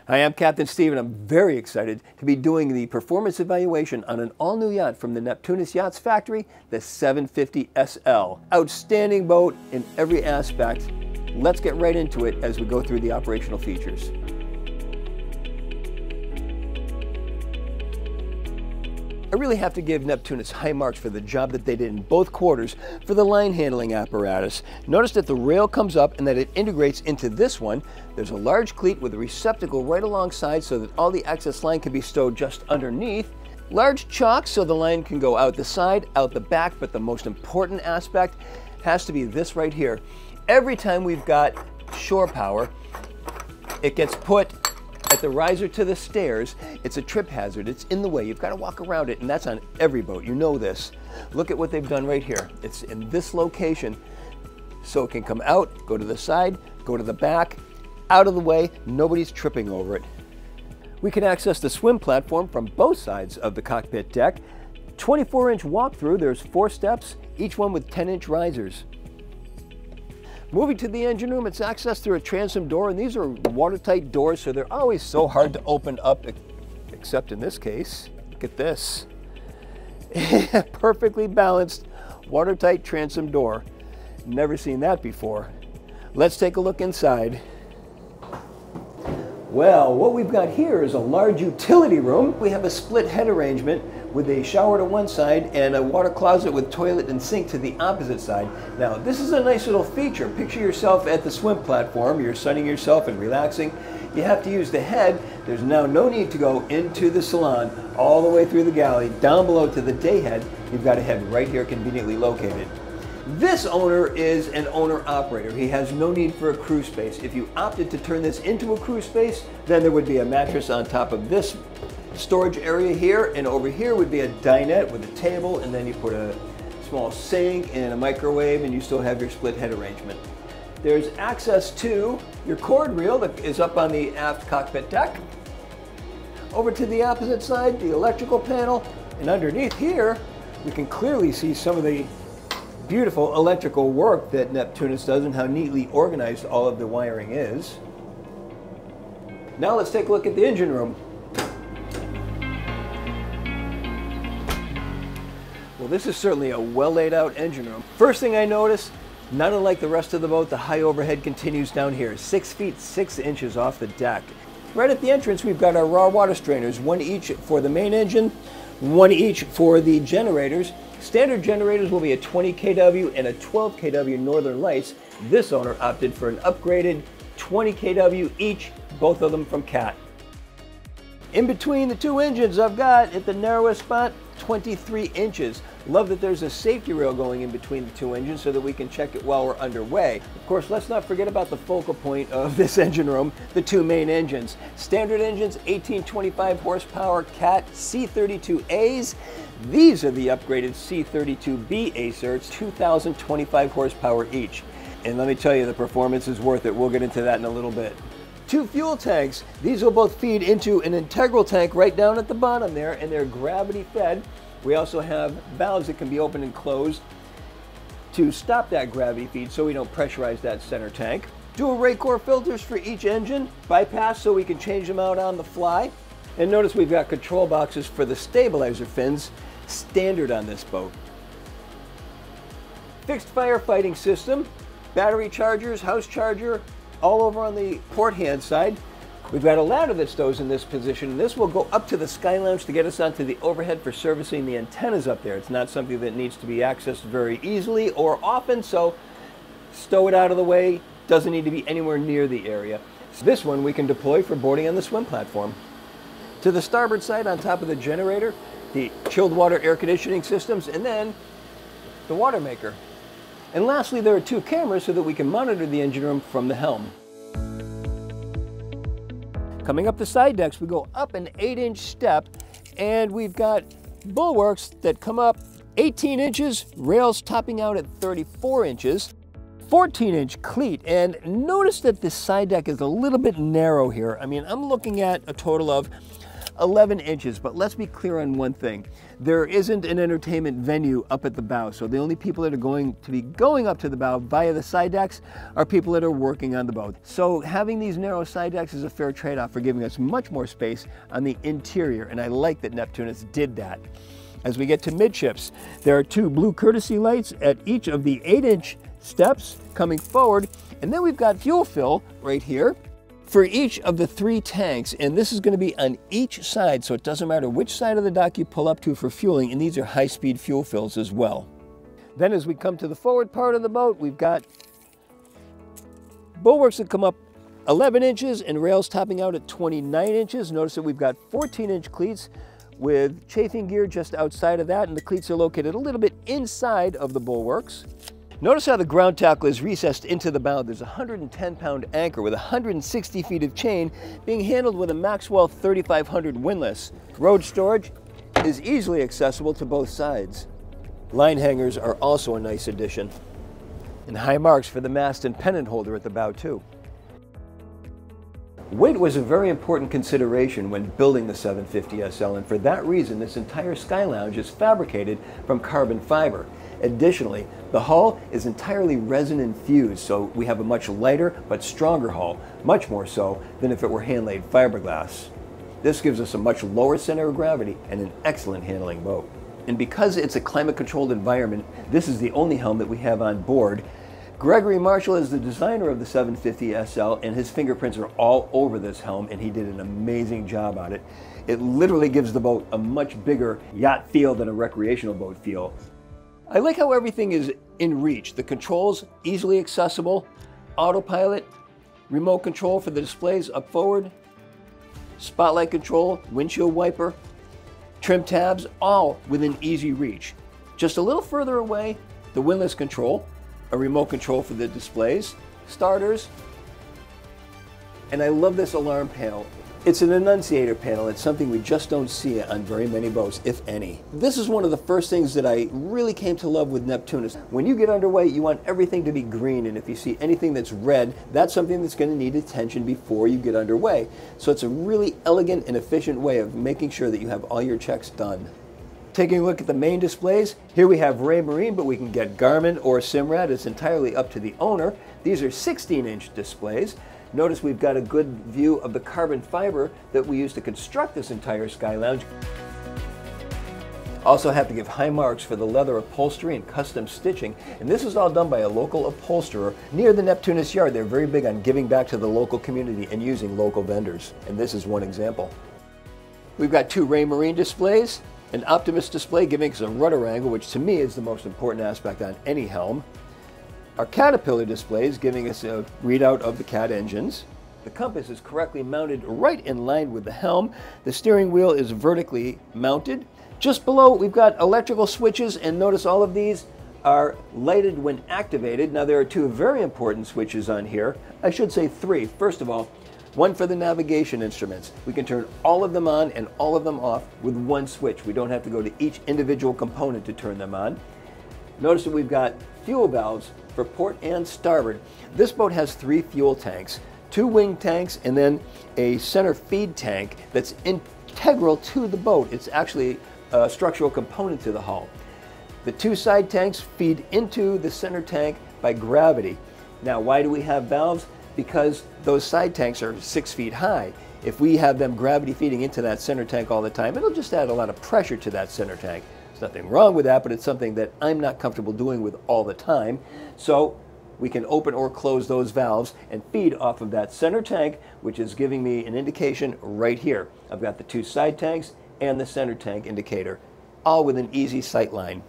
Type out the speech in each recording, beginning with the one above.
Hi, I'm Captain Steve, and I'm very excited to be doing the performance evaluation on an all-new yacht from the Neptunus Yachts factory, the 750 SL. Outstanding boat in every aspect. Let's get right into it as we go through the operational features. I really have to give Neptunus high marks for the job that they did in both quarters for the line handling apparatus. Notice that the rail comes up and that it integrates into this one. There's a large cleat with a receptacle right alongside so that all the excess line can be stowed just underneath. Large chocks so the line can go out the side, out the back, but the most important aspect has to be this right here. Every time we've got shore power, it gets put at the riser to the stairs. It's a trip hazard. It's in the way. You've got to walk around it, and that's on every boat. You know this. Look at what they've done right here. It's in this location, so it can come out, go to the side, go to the back, out of the way. Nobody's tripping over it. We can access the swim platform from both sides of the cockpit deck. 24-inch walkthrough. There's 4 steps, each one with 10-inch risers. Moving to the engine room, it's accessed through a transom door, and these are watertight doors, so they're always so hard to open up, except in this case. Look at this. Perfectly balanced, watertight transom door. Never seen that before. Let's take a look inside. Well, what we've got here is a large utility room. We have a split head arrangement with a shower to one side and a water closet with toilet and sink to the opposite side. Now, this is a nice little feature. Picture yourself at the swim platform. You're sunning yourself and relaxing. You have to use the head. There's now no need to go into the salon all the way through the galley, down below to the day head. You've got a head right here conveniently located. This owner is an owner-operator. He has no need for a crew space. If you opted to turn this into a crew space, then there would be a mattress on top of this storage area here, and over here would be a dinette with a table, and then you put a small sink and a microwave, and you still have your split head arrangement. There's access to your cord reel that is up on the aft cockpit deck. Over to the opposite side, the electrical panel, and underneath here, we can clearly see some of the beautiful electrical work that Neptunus does and how neatly organized all of the wiring is. Now let's take a look at the engine room. Well, this is certainly a well laid out engine room. First thing I notice, not unlike the rest of the boat, the high overhead continues down here, 6 feet 6 inches off the deck. Right at the entrance, we've got our raw water strainers, one each for the main engine, one each for the generators. Standard generators will be a 20 kW and a 12 kW Northern Lights. This owner opted for an upgraded 20 kW each, both of them from Capt. In between the two engines, I've got, at the narrowest spot, 23 inches. Love that there's a safety rail going in between the two engines so that we can check it while we're underway. Of course, let's not forget about the focal point of this engine room, the two main engines. Standard engines, 1825 horsepower Cat C32As. These are the upgraded C32B Acerts, 2025 horsepower each. And let me tell you, the performance is worth it. We'll get into that in a little bit. 2 fuel tanks. These will both feed into an integral tank right down at the bottom there, and they're gravity fed. We also have valves that can be opened and closed to stop that gravity feed so we don't pressurize that center tank. Dual Raycor filters for each engine, bypass so we can change them out on the fly. And notice we've got control boxes for the stabilizer fins, standard on this boat. Fixed firefighting system, battery chargers, house charger, all over on the port hand side. We've got a ladder that stows in this position, and this will go up to the sky lounge to get us onto the overhead for servicing the antennas up there. It's not something that needs to be accessed very easily or often, so stow it out of the way. Doesn't need to be anywhere near the area. This one we can deploy for boarding on the swim platform. To the starboard side, on top of the generator, the chilled water air conditioning systems, and then the water maker. And lastly, there are 2 cameras so that we can monitor the engine room from the helm. Coming up the side decks, we go up an 8-inch step, and we've got bulwarks that come up 18 inches, rails topping out at 34 inches, 14-inch cleat. And notice that this side deck is a little bit narrow here. I mean, I'm looking at a total of 11 inches, but let's be clear on one thing. There isn't an entertainment venue up at the bow, so the only people that are going to be going up to the bow via the side decks are people that are working on the boat. So having these narrow side decks is a fair trade-off for giving us much more space on the interior, and I like that Neptunus did that. As we get to midships, there are 2 blue courtesy lights at each of the 8-inch steps coming forward, and then we've got fuel fill right here for each of the 3 tanks, and this is going to be on each side, so it doesn't matter which side of the dock you pull up to for fueling, and these are high-speed fuel fills as well. Then as we come to the forward part of the boat, we've got bulwarks that come up 11 inches and rails topping out at 29 inches. Notice that we've got 14-inch cleats with chafing gear just outside of that, and the cleats are located a little bit inside of the bulwarks. Notice how the ground tackle is recessed into the bow. There's a 110-pound anchor with 160 feet of chain being handled with a Maxwell 3500 windlass. Road storage is easily accessible to both sides. Line hangers are also a nice addition. And high marks for the mast and pennant holder at the bow too. Weight was a very important consideration when building the 750 SL, and for that reason this entire sky lounge is fabricated from carbon fiber. Additionally, the hull is entirely resin infused, so we have a much lighter but stronger hull, much more so than if it were hand-laid fiberglass. This gives us a much lower center of gravity and an excellent handling boat. And because it's a climate-controlled environment, this is the only helm that we have on board. Gregory Marshall is the designer of the 750 SL, and his fingerprints are all over this helm, and he did an amazing job on it. It literally gives the boat a much bigger yacht feel than a recreational boat feel. I like how everything is in reach. The controls easily accessible, autopilot, remote control for the displays up forward, spotlight control, windshield wiper, trim tabs, all within easy reach. Just a little further away, the windlass control, a remote control for the displays, starters, and I love this alarm panel. It's an annunciator panel. It's something we just don't see on very many boats, if any. This is one of the first things that I really came to love with Neptunus. When you get underway, you want everything to be green, and if you see anything that's red, that's something that's going to need attention before you get underway. So it's a really elegant and efficient way of making sure that you have all your checks done. Taking a look at the main displays, here we have Ray Marine, but we can get Garmin or Simrad. It's entirely up to the owner. These are 16-inch displays. Notice we've got a good view of the carbon fiber that we used to construct this entire Sky Lounge. Also have to give high marks for the leather upholstery and custom stitching, and this is all done by a local upholsterer near the Neptunus yard. They're very big on giving back to the local community and using local vendors, and this is one example. We've got 2 Ray Marine displays, an Optimus display giving us a rudder angle, which to me is the most important aspect on any helm. Our Caterpillar displays giving us a readout of the Cat engines. The compass is correctly mounted right in line with the helm. The steering wheel is vertically mounted. Just below we've got electrical switches, and notice all of these are lighted when activated. Now there are 2 very important switches on here. I should say 3. First of all, one for the navigation instruments. We can turn all of them on and all of them off with one switch. We don't have to go to each individual component to turn them on. Notice that we've got fuel valves for port and starboard. This boat has 3 fuel tanks, 2 wing tanks, and then a center feed tank that's integral to the boat. It's actually a structural component to the hull. The 2 side tanks feed into the center tank by gravity. Now, why do we have valves? Because those side tanks are 6 feet high. If we have them gravity feeding into that center tank all the time, it'll just add a lot of pressure to that center tank. There's nothing wrong with that, but it's something that I'm not comfortable doing with all the time. So we can open or close those valves and feed off of that center tank, which is giving me an indication right here. I've got the 2 side tanks and the center tank indicator, all with an easy sight line.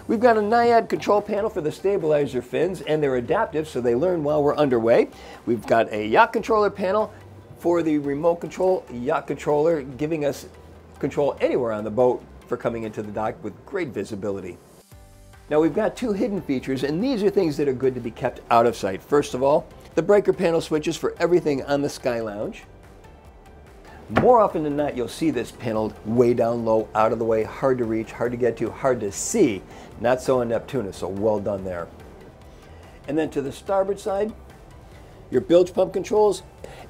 We've got a Naiad control panel for the stabilizer fins, and they're adaptive, so they learn while we're underway. We've got a yacht controller panel for the remote control yacht controller, giving us control anywhere on the boat for coming into the dock with great visibility. Now we've got 2 hidden features, and these are things that are good to be kept out of sight. First of all, the breaker panel switches for everything on the Sky Lounge. More often than not, you'll see this panel way down low, out of the way, hard to reach, hard to get to, hard to see. Not so on Neptunus, so well done there. And then to the starboard side, your bilge pump controls,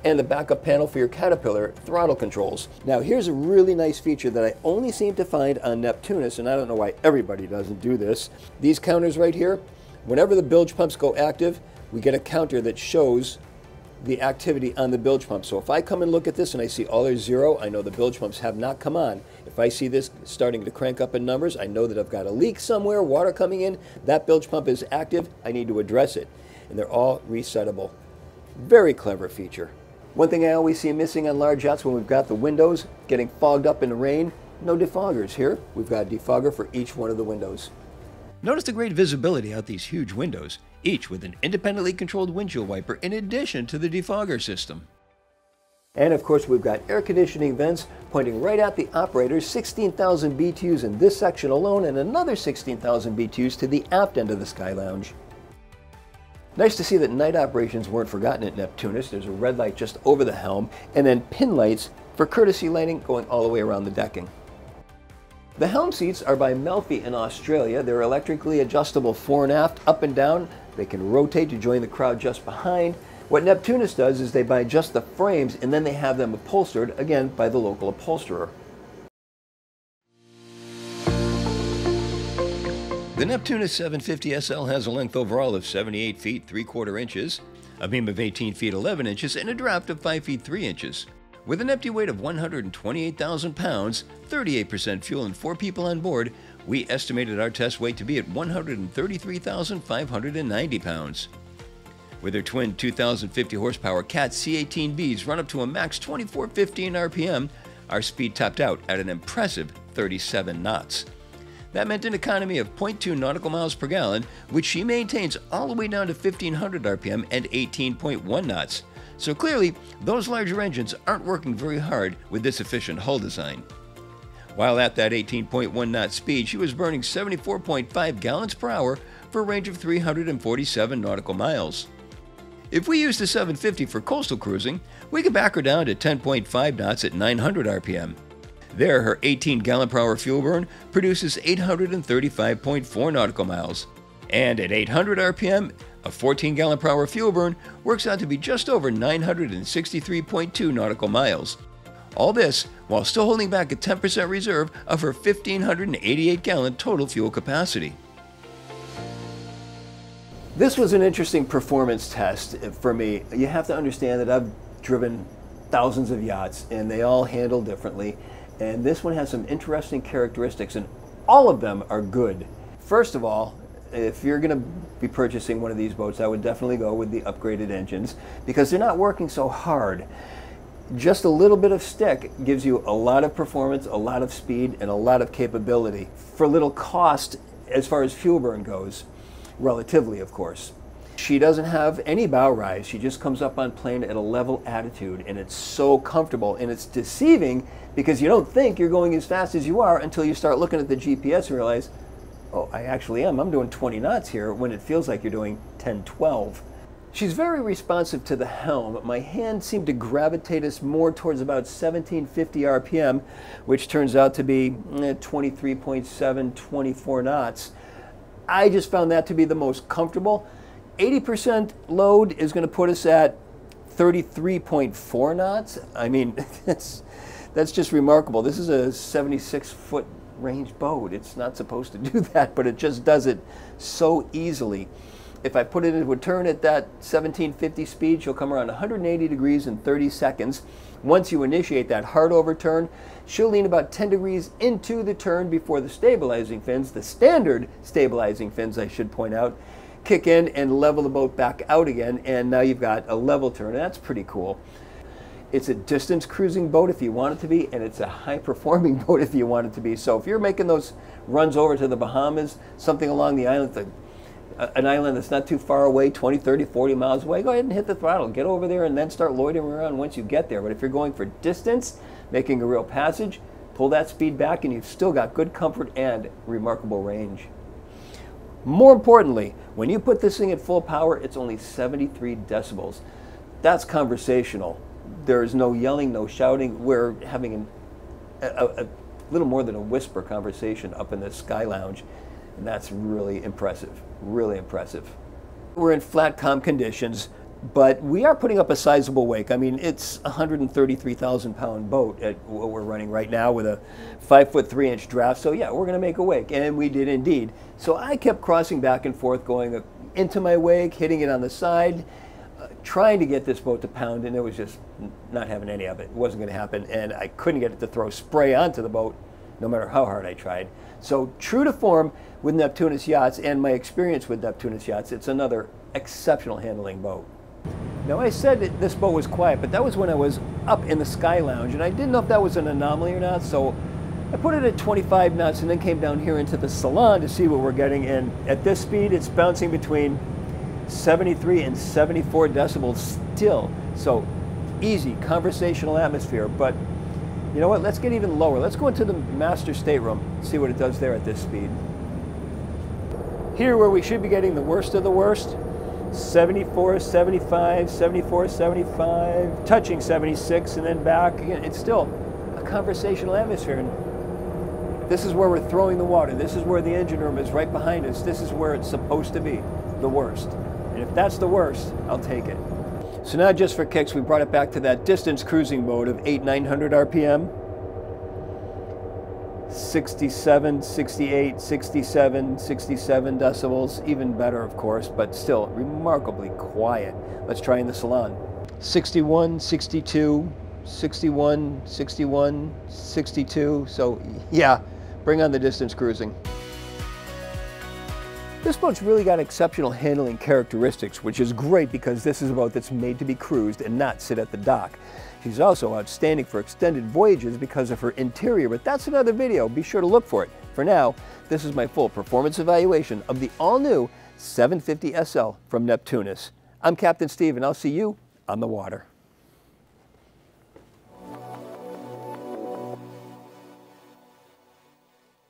and the backup panel for your Caterpillar throttle controls. Now here's a really nice feature that I only seem to find on Neptunus, and I don't know why everybody doesn't do this. These counters right here, whenever the bilge pumps go active, we get a counter that shows the activity on the bilge pump. So if I come and look at this and I see all are 0, I know the bilge pumps have not come on. If I see this starting to crank up in numbers, I know that I've got a leak somewhere, water coming in, that bilge pump is active, I need to address it. And they're all resettable. Very clever feature. One thing I always see missing on large yachts when we've got the windows getting fogged up in the rain, no defoggers. Here, we've got a defogger for each one of the windows. Notice the great visibility out these huge windows, each with an independently controlled windshield wiper in addition to the defogger system. And of course, we've got air conditioning vents pointing right at the operators, 16,000 BTUs in this section alone, and another 16,000 BTUs to the aft end of the Sky Lounge. Nice to see that night operations weren't forgotten at Neptunus. There's a red light just over the helm, and then pin lights for courtesy lighting going all the way around the decking. The helm seats are by Melfi in Australia. They're electrically adjustable fore and aft, up and down. They can rotate to join the crowd just behind. What Neptunus does is they buy just the frames and then they have them upholstered, again, by the local upholsterer. The Neptunus 750 SL has a length overall of 78 feet 3/4 inches, a beam of 18 feet 11 inches, and a draft of 5 feet 3 inches. With an empty weight of 128,000 pounds, 38% fuel, and 4 people on board, we estimated our test weight to be at 133,590 pounds. With their twin 2,050 horsepower Cat C18Bs run up to a max 2415 RPM, our speed topped out at an impressive 37 knots. That meant an economy of 0.2 nautical miles per gallon, which she maintains all the way down to 1500 RPM and 18.1 knots. So clearly, those larger engines aren't working very hard with this efficient hull design. While at that 18.1 knot speed, she was burning 74.5 gallons per hour for a range of 347 nautical miles. If we use the 750 for coastal cruising, we could back her down to 10.5 knots at 900 RPM. There, her 18-gallon per hour fuel burn produces 835.4 nautical miles. And at 800 RPM, a 14-gallon per hour fuel burn works out to be just over 963.2 nautical miles. All this while still holding back a 10% reserve of her 1,588-gallon total fuel capacity. This was an interesting performance test for me. You have to understand that I've driven thousands of yachts and they all handle differently. And this one has some interesting characteristics and all of them are good. First of all, if you're going to be purchasing one of these boats, I would definitely go with the upgraded engines because they're not working so hard. Just a little bit of stick gives you a lot of performance, a lot of speed, and a lot of capability for little cost as far as fuel burn goes, relatively, of course. She doesn't have any bow rise. She just comes up on plane at a level attitude, and it's so comfortable, and it's deceiving because you don't think you're going as fast as you are until you start looking at the GPS and realize, oh, I actually am. I'm doing 20 knots here when it feels like you're doing 10, 12. She's very responsive to the helm. My hand seemed to gravitate us more towards about 1750 RPM, which turns out to be 23.7, 24 knots. I just found that to be the most comfortable. 80% load is going to put us at 33.4 knots. I mean, that's just remarkable. This is a 76-foot range boat. It's not supposed to do that, but it just does it so easily. If I put it into a turn at that 1750 speed, she'll come around 180 degrees in 30 seconds. Once you initiate that hard overturn, she'll lean about 10 degrees into the turn before the stabilizing fins, the standard stabilizing fins I should point out, kick in and level the boat back out again, and now you've got a level turn. That's pretty cool. It's a distance cruising boat if you want it to be, and it's a high performing boat if you want it to be. So if you're making those runs over to the Bahamas, something along the island, an island that's not too far away, 20, 30, 40 miles away, go ahead and hit the throttle. Get over there and then start loitering around once you get there. But if you're going for distance, making a real passage, pull that speed back and you've still got good comfort and remarkable range. More importantly, when you put this thing at full power, it's only 73 decibels. That's conversational. There's no yelling, no shouting. We're having a little more than a whisper conversation up in the Sky Lounge, and that's really impressive, really impressive. We're in flat calm conditions. But we are putting up a sizable wake. I mean, it's a 133,000 pound boat at what we're running right now with a 5 foot 3 inch draft. So yeah, we're going to make a wake, and we did indeed. So I kept crossing back and forth, going into my wake, hitting it on the side, trying to get this boat to pound, and it was just not having any of it. It wasn't going to happen, and I couldn't get it to throw spray onto the boat, no matter how hard I tried. So true to form with Neptunus yachts and my experience with Neptunus yachts, it's another exceptional handling boat. Now, I said that this boat was quiet, but that was when I was up in the Sky Lounge, and I didn't know if that was an anomaly or not, so I put it at 25 knots and then came down here into the salon to see what we're getting, and at this speed, it's bouncing between 73 and 74 decibels still, so easy conversational atmosphere. But you know what, let's get even lower. Let's go into the master stateroom, see what it does there at this speed. Here, where we should be getting the worst of the worst, 74, 75, 74, 75, touching 76, and then back again. It's still a conversational atmosphere. And this is where we're throwing the water. This is where the engine room is right behind us. This is where it's supposed to be, the worst. And if that's the worst, I'll take it. So now, just for kicks, we brought it back to that distance cruising mode of 900 RPM. 67, 68, 67, 67 decibels, even better of course, but still remarkably quiet. Let's try in the salon. 61, 62, 61, 61, 62, so yeah, bring on the distance cruising. This boat's really got exceptional handling characteristics, which is great because this is a boat that's made to be cruised and not sit at the dock. She's also outstanding for extended voyages because of her interior, but that's another video. Be sure to look for it. For now, this is my full performance evaluation of the all-new 750 SL from Neptunus. I'm Captain Steve, and I'll see you on the water.